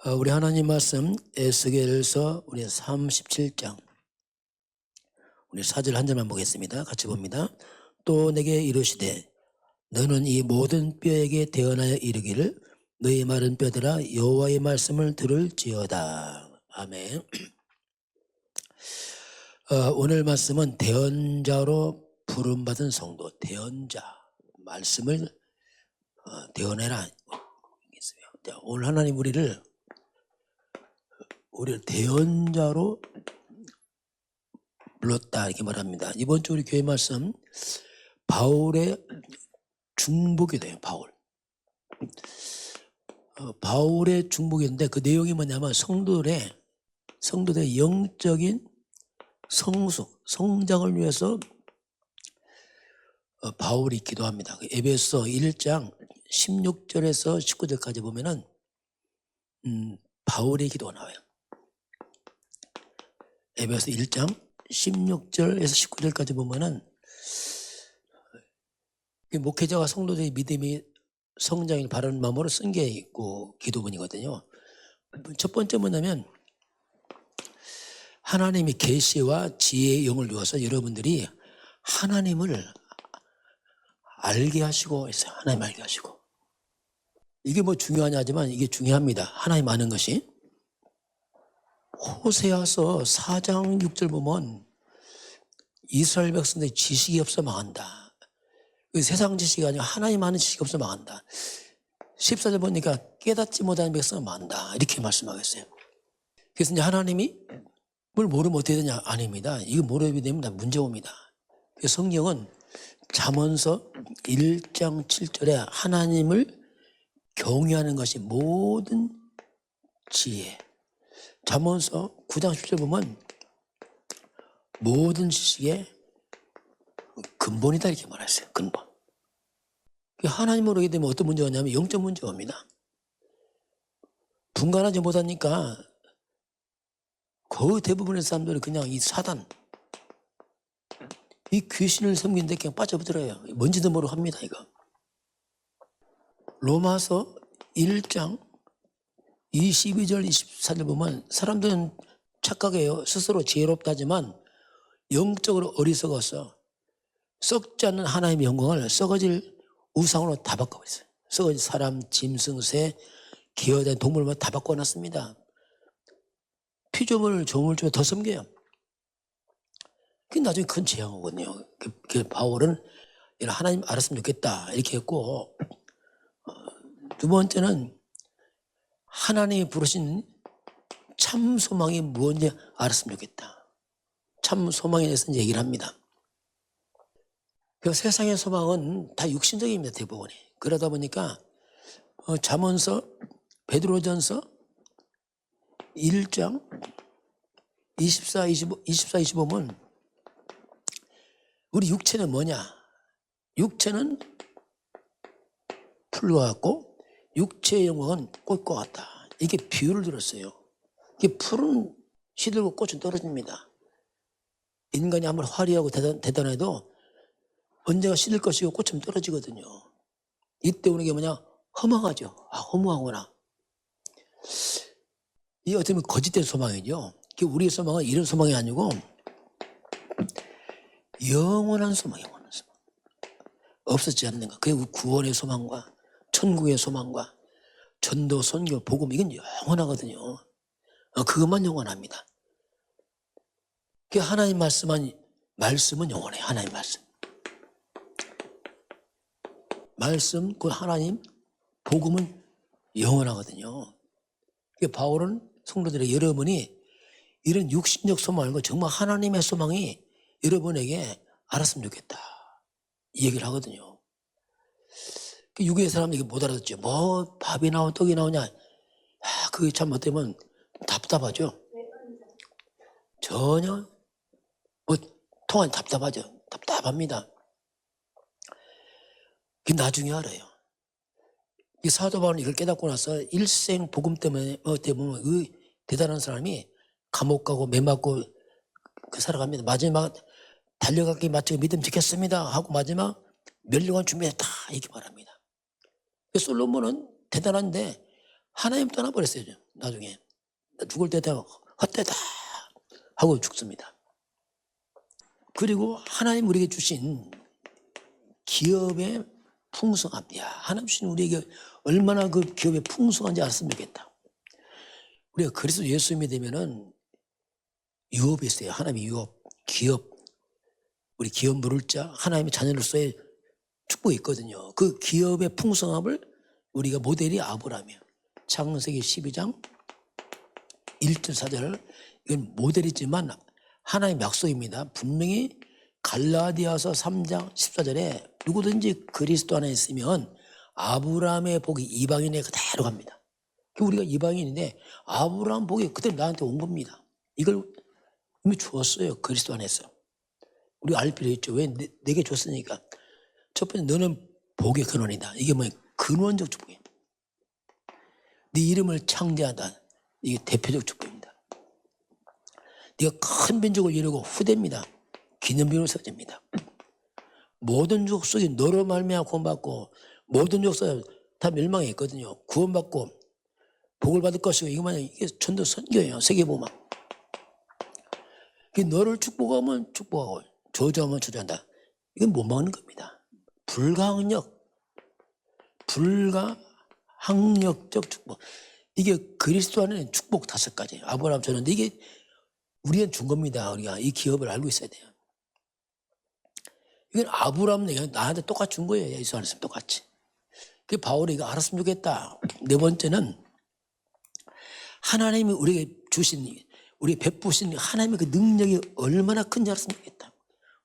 우리 하나님 말씀 에스겔서 우리 37장 우리 4절 한 절만 보겠습니다. 같이 봅니다. 또 내게 이르시되 너는 이 모든 뼈에게 대언하여 이르기를 너희 마른 뼈들아 여호와의 말씀을 들을지어다. 아멘. 오늘 말씀은 대언자로 부름받은 성도, 대언자 말씀을 대언해라. 오늘 하나님 우리를 대언자로 불렀다 이렇게 말합니다. 이번 주 우리 교회 말씀 바울의 중복이 돼요. 바울의 중복인데 그 내용이 뭐냐면 성도들의 영적인 성장을 위해서 바울이 기도합니다. 에베소 1장 16절에서 19절까지 보면은 바울의 기도가 나와요. 에베소 1장 16절에서 19절까지 보면은 목회자와 성도들의 믿음이 성장이 바른 마음으로 쓴 게 있고 기도문이거든요. 첫 번째 뭐냐면 하나님이 계시와 지혜의 영을 주어서 여러분들이 하나님을 알게 하시고 있어요. 하나님 알게 하시고. 이게 뭐 중요하냐 하지만 이게 중요합니다. 하나님 아는 것이. 호세아서 4장 6절 보면 이스라엘 백성들이 지식이 없어 망한다. 세상 지식이 아니라 하나님 아는 지식이 없어 망한다. 14절 보니까 깨닫지 못하는 백성은 망한다. 이렇게 말씀하겠어요. 그래서 이제 하나님이 뭘 모르면 어떻게 되냐? 아닙니다. 이거 모르게 되면 다 문제 옵니다. 성경은 잠언서 1장 7절에 하나님을 경외하는 것이 모든 지혜. 잠언서 9장 10절 보면 모든 지식의 근본이다 이렇게 말했어요. 근본. 하나님을 모르게 되면 어떤 문제가 오냐면 영적 문제가 옵니다. 분간하지 못하니까 거의 대부분의 사람들은 그냥 이 사단, 이 귀신을 섬기는데 그냥 빠져들어요. 뭔지도 모르고 합니다, 이거. 로마서 1장 22절 24절 보면 사람들은 착각해요. 스스로 지혜롭다지만 영적으로 어리석어서 썩지 않는 하나님의 영광을 썩어질 우상으로 다 바꿔버렸어요. 썩어질 사람, 짐승, 새, 기어다니는 동물만 다 바꿔놨습니다. 피조물, 조물주가 더 섬겨요. 그게 나중에 큰 재앙이거든요. 그 바울은 하나님 알았으면 좋겠다 이렇게 했고, 두 번째는 하나님이 부르신 참 소망이 무엇인지 알았으면 좋겠다. 참 소망에 대해서 이제 얘기를 합니다. 그 세상의 소망은 다 육신적입니다, 대부분이. 그러다 보니까 잠언서 베드로전서 1장 24-25면 우리 육체는 뭐냐? 육체는 풀과 같고 육체의 영광은 꽃과 같다. 이게 비유를 들었어요. 이게 풀은 시들고 꽃은 떨어집니다. 인간이 아무리 화려하고 대단해도 언제가 시들 것이고 꽃은 떨어지거든요. 이때 오는 게 뭐냐? 허망하죠. 허무하구나. 이게 어떻게 보면 거짓된 소망이죠. 우리의 소망은 이런 소망이 아니고 영원한 소망. 없어지지 않는 것. 그게 구원의 소망과 천국의 소망과 전도, 선교, 복음 이건 영원하거든요. 그것만 영원합니다. 그 하나님 말씀은 영원해요. 하나님 말씀, 그 하나님 복음은 영원하거든요. 바울은 성도들의 여러분이 이런 육신적 소망 말고 정말 하나님의 소망이 여러분에게 알았으면 좋겠다. 이 얘기를 하거든요. 육의 사람들이 못 알아듣죠. 뭐 밥이 나오고 떡이 나오냐. 그게 참 어때면 답답하죠. 전혀 통한 답답하죠. 답답합니다. 나중에 알아요. 이 사도 바울은 이걸 깨닫고 나서 일생 복음 때문에 어떻게 보면 그 대단한 사람이 감옥 가고 매 맞고 살아갑니다. 마지막 달려가기 마치고 믿음 지켰습니다 하고 마지막 멸류관 준비했다 이렇게 말합니다. 솔로몬은 대단한데 하나님 떠나버렸어요. 나중에 죽을 때 되면 헛되다 하고 죽습니다. 그리고 하나님 우리에게 주신 기업의 풍성함, 하나님 주신 우리에게 얼마나 그 기업의 풍성한지 알았으면 좋겠다. 우리가 그리스도 예수 믿으면은 유업이 있어요. 하나님의 유업, 기업, 우리 기업 물을 자, 하나님의 자녀로서의 축복이 있거든요. 그 기업의 풍성함을 우리가 모델이 아브라함이에요. 창세기 12장 1절 4절, 이건 모델이지만 하나님의 약속입니다. 분명히 갈라디아서 3장 14절에 누구든지 그리스도 안에 있으면 아브라함의 복이 이방인에 그대로 갑니다. 우리가 이방인인데 아브라함 복이 그대로 나한테 온 겁니다. 이걸 이미 주었어요. 그리스도 안에서. 우리가 알 필요 있죠. 왜? 내게 줬으니까. 첫 번째, 너는 복의 근원이다. 이게 뭐야? 근원적 축복이에요. 네 이름을 창대하다. 이게 대표적 축복입니다. 네가 큰 민족을 이루고 후대입니다. 기념비로 세워집니다. 모든 족속이 너로 말미암아 구원받고 모든 족속이 다 멸망에 있거든요. 구원받고 복을 받을 것이고 이게 전도 선교예요. 세계복음. 너를 축복하면 축복하고 저주하면 저주한다. 이건 못 막는 겁니다. 불가항력적 축복. 이게 그리스도 안에는 축복 5가지. 아브라함 줬는데 이게 우리한테 준 겁니다. 우리가 이 기업을 알고 있어야 돼요. 이건 아브라함 나한테 똑같이 준 거예요. 예수 안에서 똑같이. 그 바울이 이거 알았으면 좋겠다. 4번째는 하나님이 우리에게 주신, 우리 베푸신 하나님의 그 능력이 얼마나 큰지 알았으면 좋겠다.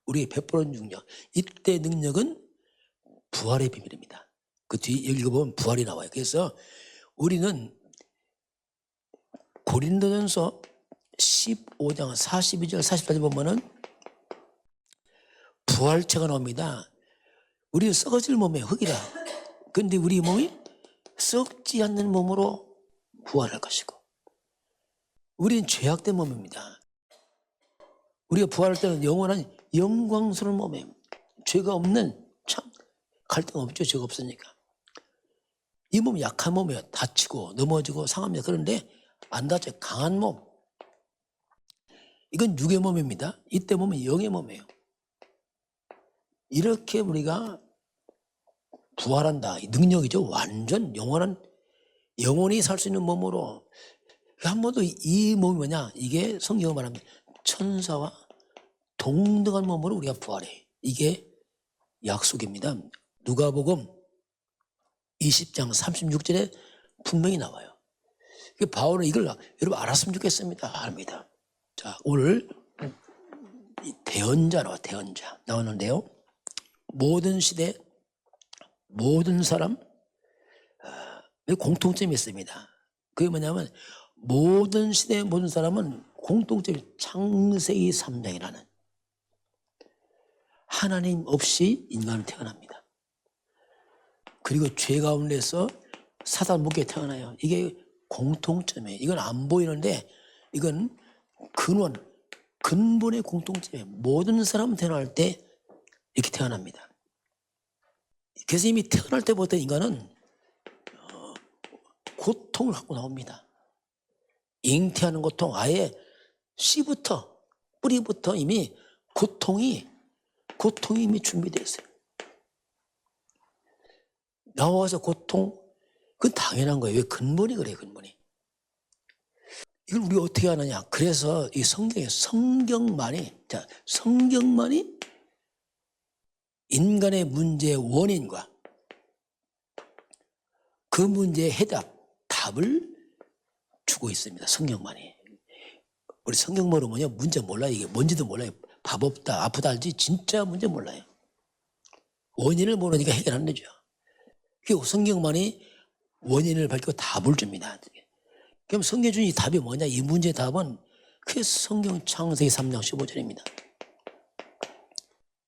우리의 베푸는 능력. 이때 능력은 부활의 비밀입니다. 그 뒤에 읽어보면 부활이 나와요. 그래서 우리는 고린도전서 15장 42절 44절 보면은 부활체가 나옵니다. 우리는 썩어질 몸에 흙이라. 그런데 우리 몸이 썩지 않는 몸으로 부활할 것이고, 우리는 죄악된 몸입니다. 우리가 부활할 때는 영원한 영광스러운 몸에 죄가 없는, 참 갈등 없죠. 죄가 없으니까. 이 몸은 약한 몸이에요. 다치고 넘어지고 상합니다. 그런데 안 다쳐요. 강한 몸. 이건 육의 몸입니다. 이때 몸은 영의 몸이에요. 이렇게 우리가 부활한다. 이 능력이죠. 완전 영원한, 영원히 살 수 있는 몸으로. 한 번도 이 몸이 뭐냐? 이게 성경을 말합니다. 천사와 동등한 몸으로 우리가 부활해. 이게 약속입니다. 누가복음 20장 36절에 분명히 나와요. 바울은 이걸 여러분 알았으면 좋겠습니다. 합니다. 자, 오늘 대언자로 대언자 나오는데요. 모든 시대, 모든 사람, 공통점이 있습니다. 그게 뭐냐면 모든 시대, 모든 사람은 공통점이 창세기 3장이라는, 하나님 없이 인간은 태어납니다. 그리고 죄 가운데서 사단 묶여 태어나요. 이게 공통점이에요. 이건 안 보이는데 이건 근본의 공통점이에요. 모든 사람 태어날 때 이렇게 태어납니다. 그래서 이미 태어날 때부터 인간은 고통을 갖고 나옵니다. 잉태하는 고통, 아예 씨부터, 뿌리부터 이미 고통이 이미 준비되어 있어요. 나와서 고통, 그건 당연한 거예요. 왜? 근본이 그래요, 근본이. 이걸 우리가 어떻게 하느냐. 그래서 이 성경만이 인간의 문제의 원인과 그 문제의 답을 주고 있습니다. 성경만이. 우리 성경 모르면 문제 몰라요. 이게 뭔지도 몰라요. 밥 없다, 아프다 알지 진짜 문제 몰라요. 원인을 모르니까 해결 안 되죠. 그 성경만이 원인을 밝히고 답을 줍니다. 그럼 성경에 준 이 답이 뭐냐? 이 문제의 답은 그 성경 창세기 3장 15절입니다.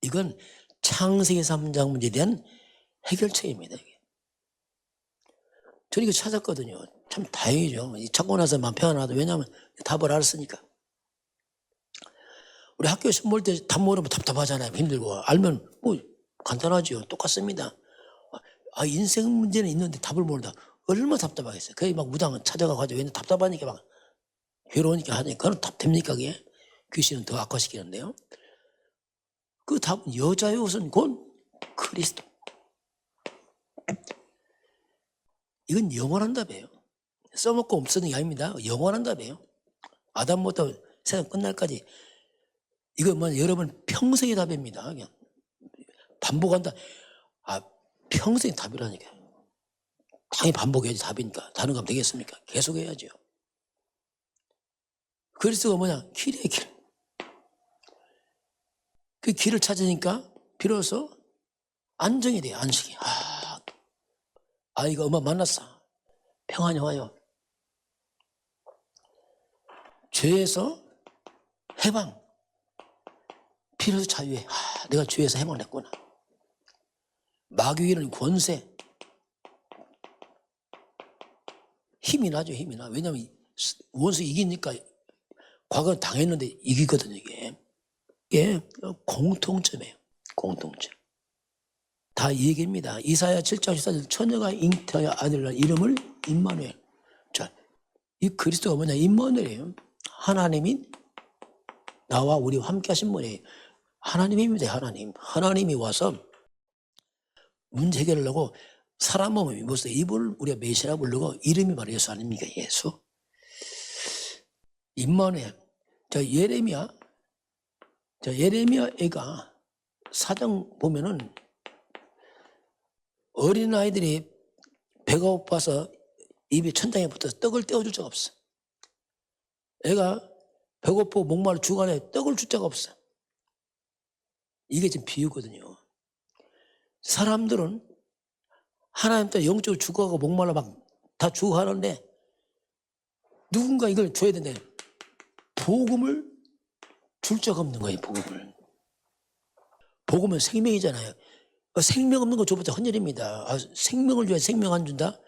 이건 창세기 3장 문제에 대한 해결책입니다. 이게. 저는 이거 찾았거든요. 참 다행이죠. 찾고 나서 마음 편안하다. 왜냐하면 답을 알았으니까. 우리 학교 시험 볼 때 답 모르면 답답하잖아요. 힘들고. 알면 뭐 간단하죠. 똑같습니다. 인생 문제는 있는데 답을 모른다. 얼마나 답답하겠어요. 거의 막 무당 찾아가고 하죠. 왜냐면 답답하니까 막 괴로우니까 하니까. 그건 답됩니까 그게? 귀신은 더 악화시키는데요. 그 답은 여자의 옷은 곧 그리스도. 이건 영원한 답이에요. 써먹고 없어지는 게 아닙니다. 영원한 답이에요. 아담부터 세상 끝날까지. 이건 뭐 여러분 평생의 답입니다. 그냥 반복한다. 평생 답이라니까요. 당연히 반복해야지 답이니까. 다른 거 하면 되겠습니까? 계속 해야죠. 그리스도가 뭐냐? 길이에요, 길. 그 길을 찾으니까 비로소 안정이 돼요, 안식이. 아이가 엄마 만났어. 평안이 와요. 죄에서 해방. 비로소 자유해. 내가 죄에서 해방을 했구나. 마귀에는 권세. 힘이 나죠, 힘이 나. 왜냐하면 원수 이기니까 과거는 당했는데 이기거든요, 이게. 이게 공통점이에요, 공통점. 다 이 얘기입니다. 이사야 7장 14절 처녀가 잉태하여 아들을 낳은 이름을 임마누엘. 자, 이 그리스도가 뭐냐? 임마누엘이에요. 하나님이 나와 우리와 함께 하신 분이에요. 하나님입니다, 하나님. 하나님이 와서 문제 해결을 하고 사람 몸을 입었어요. 이분을 우리가 메시아라 부르고 이름이 바로 예수 아닙니까? 예수. 임마누엘. 자, 예레미야 애가 사정 보면은 어린아이들이 배가 고파서 입에 천장에 붙어서 떡을 떼어줄 자가 없어. 애가 배고프고 목마르 주간에 떡을 줄 자가 없어. 이게 지금 비유거든요. 사람들은 하나님 때문에 영적으로 죽어가고 목말라 막 다 죽어가는데 누군가 이걸 줘야 된다. 복음을 줄 자가 없는 거예요, 복음을. 복음은 생명이잖아요. 생명 없는 거 줘봤자 헛일입니다. 생명을 줘야 생명 안 준다?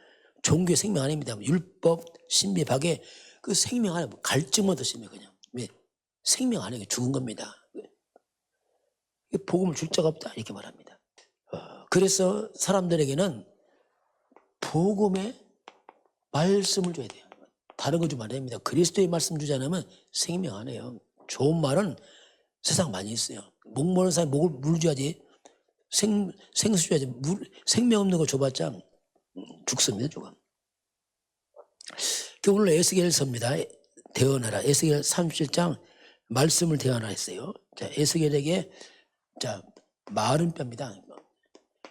종교의 생명 아닙니다. 율법, 신비, 박해, 그 생명 안에 갈증만 더 심해, 그냥. 생명 안에 죽은 겁니다. 복음을 줄 자가 없다, 이렇게 말합니다. 그래서 사람들에게는 복음의 말씀을 줘야 돼요. 다른 거 주면 안 됩니다. 그리스도의 말씀 주지 않으면 생명 안 해요. 좋은 말은 세상 많이 있어요. 목 마른 사람이 물 줘야지. 생수 줘야지. 생명 없는 거 줘봤자 죽습니다, 조금. 오늘 에스겔서입니다. 대언하라. 에스겔 37장 말씀을 대언하라 했어요. 자, 에스겔에게 마른 뼈입니다.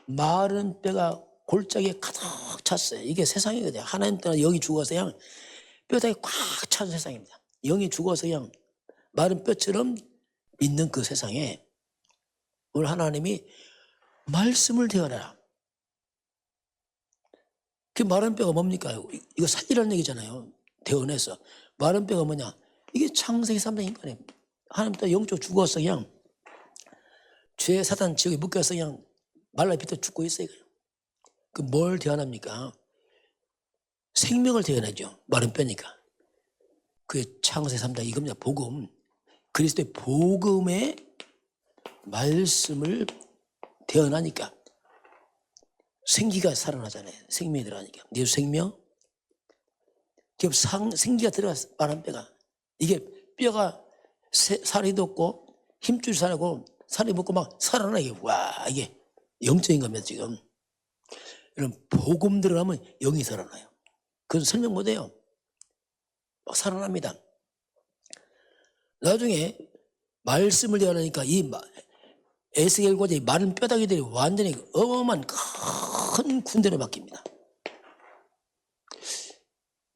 마른 뼈가 골짜기에 가득 찼어요. 이게 세상이거든요. 하나님 때문에 영이 죽어서 그냥 뼈다귀 꽉 찬 세상입니다. 영이 죽어서 그냥 마른 뼈처럼 있는 그 세상에 오늘 하나님이 말씀을 대언하라. 그 마른 뼈가 뭡니까? 이거 살리라는 얘기잖아요. 대언해서. 마른 뼈가 뭐냐? 이게 창세기 3장 인간이에요. 하나님 때문에 영적으로 죽어서 그냥 죄 사단 지옥에 묶여서 그냥 말라 비틀어 죽고 있어요. 그 뭘 대언합니까? 생명을 대언하죠. 마른 뼈니까. 그 창세기 3장 이겁니다. 복음. 그리스도의 복음의 말씀을 대언하니까 생기가 살아나잖아요. 생명이 들어가니까. 예수 생명. 지금 생기가 들어가서 마른 뼈가. 이게 뼈가 살이 돋고 힘줄 살고 살이 먹고 막 살아나. 이게 영적인 겁니다, 지금. 이런 복음 들어가면 영이 살아나요. 그건 설명 못해요. 막 살아납니다. 나중에 말씀을 대하니까 이 에스겔과 이 마른 뼈다귀들이 완전히 어마어마한 큰 군대로 바뀝니다.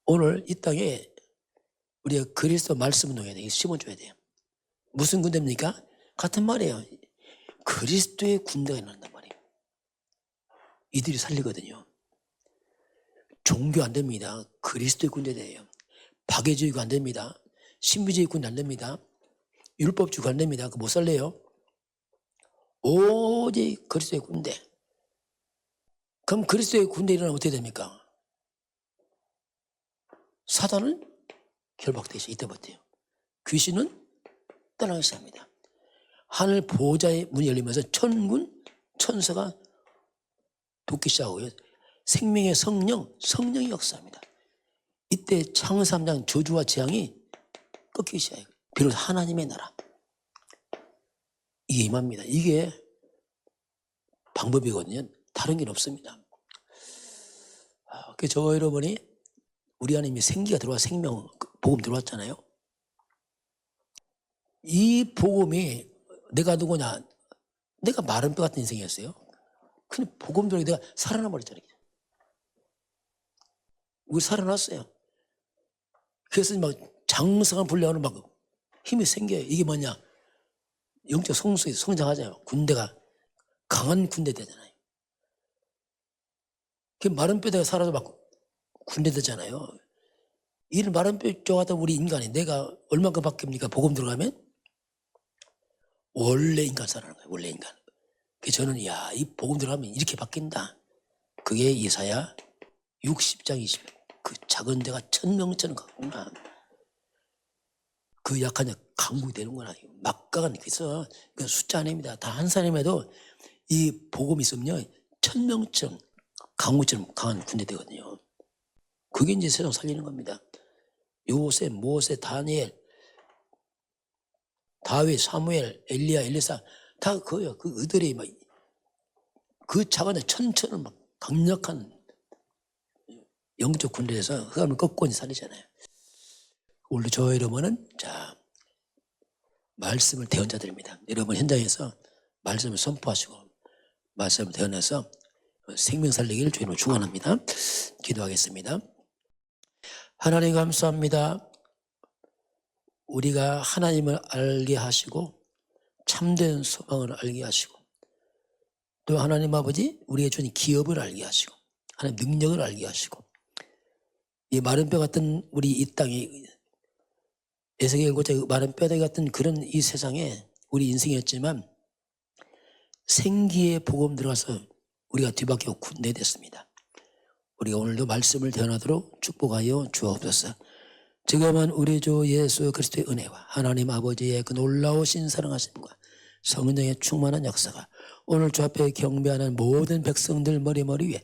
오늘 이 땅에 우리가 그리스도 말씀을 놓아야 돼요. 심어줘야 돼요. 무슨 군대입니까? 같은 말이에요. 그리스도의 군대가 일어난단 말이에요. 이들이 살리거든요. 종교 안 됩니다. 그리스도의 군대예요. 박애주의가 안 됩니다. 신비주의 군대 안 됩니다. 율법주의가 안 됩니다. 그거 못 살래요. 오직 그리스도의 군대. 그럼 그리스도의 군대 일어나면 어떻게 됩니까? 사단은 결박되죠. 이때부터요. 귀신은 떠나기 시작합니다. 하늘 보호자의 문이 열리면서 천군 천사가 돕기 시작하고요. 생명의 성령이 역사합니다. 이때 창세기 3장 저주와 재앙이 꺾이기 시작해요. 비로소 하나님의 나라. 이게 임합니다. 이게 방법이거든요. 다른 게 없습니다. 그 저 여러분이 우리 안에 이미 생기가 들어와 생명 복음 들어왔잖아요. 이 복음이 내가 누구냐? 내가 마른 뼈 같은 인생이었어요. 근데 복음 들어오게 내가 살아나 버렸잖아요. 우리 살아났어요. 그래서 막 장성한 분량으로 막 힘이 생겨요. 이게 뭐냐? 영적 성숙이 성장하잖아요. 군대가 강한 군대 되잖아요. 그 마른 뼈대가 살아서 막 군대 되잖아요. 이런 마른 뼈 같은 우리 인간이 내가 얼마큼 바뀝니까? 복음 들어가면 원래 인간 살아나는 거예요. 원래 인간. 그래서 저는 이 복음 들어가면 이렇게 바뀐다. 그게 예사야 60장 20. 그 작은 데가 1000명처럼 가구나. 그 약한 자 강국이 되는구나. 막강한 그래서 그 숫자 아닙니다. 다 한 사람에도 이 복음이 있으면요 1000명처럼 강국처럼 강한 군대 되거든요. 그게 이제 세상 살리는 겁니다. 요셉, 모세, 다니엘, 다윗, 사무엘, 엘리야, 엘리사 다 그거예요. 그 의들이 막 그 작은 데 천처럼 막 강력한 영적 군대에서 흑암을 꺾고 살리잖아요. 오늘 저 여러분은 자 말씀을 대언자들입니다. 여러분 현장에서 말씀을 선포하시고 말씀을 대언해서 생명 살리기를 주님으로 축원합니다. 기도하겠습니다. 하나님 감사합니다. 우리가 하나님을 알게 하시고 참된 소망을 알게 하시고 또 하나님 아버지 우리의 주님 기업을 알게 하시고 하나님 능력을 알게 하시고 이 마른 뼈 같은 우리 이 땅에 에스겔 고자 마른 뼈다귀 같은 그런 이 세상에 우리 인생이었지만 생기의 복음 들어가서 우리가 뒤바뀌고 군대 됐습니다. 우리가 오늘도 말씀을 대언하도록 축복하여 주옵소서. 지금은 우리 주 예수 그리스도의 은혜와 하나님 아버지의 그 놀라우신 사랑하심과 성령의 충만한 역사가 오늘 주 앞에 경배하는 모든 백성들 머리 위에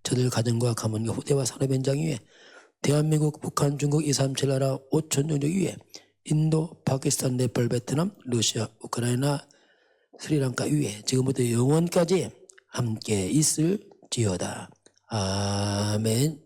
저들 가정과 가문과 후대와 산업 현장 위에 대한민국, 북한, 중국, 237 나라 5천 종족 위에 인도, 파키스탄, 네팔, 베트남, 러시아, 우크라이나, 스리랑카 위에 지금부터 영원까지 함께 있을지어다. 아멘.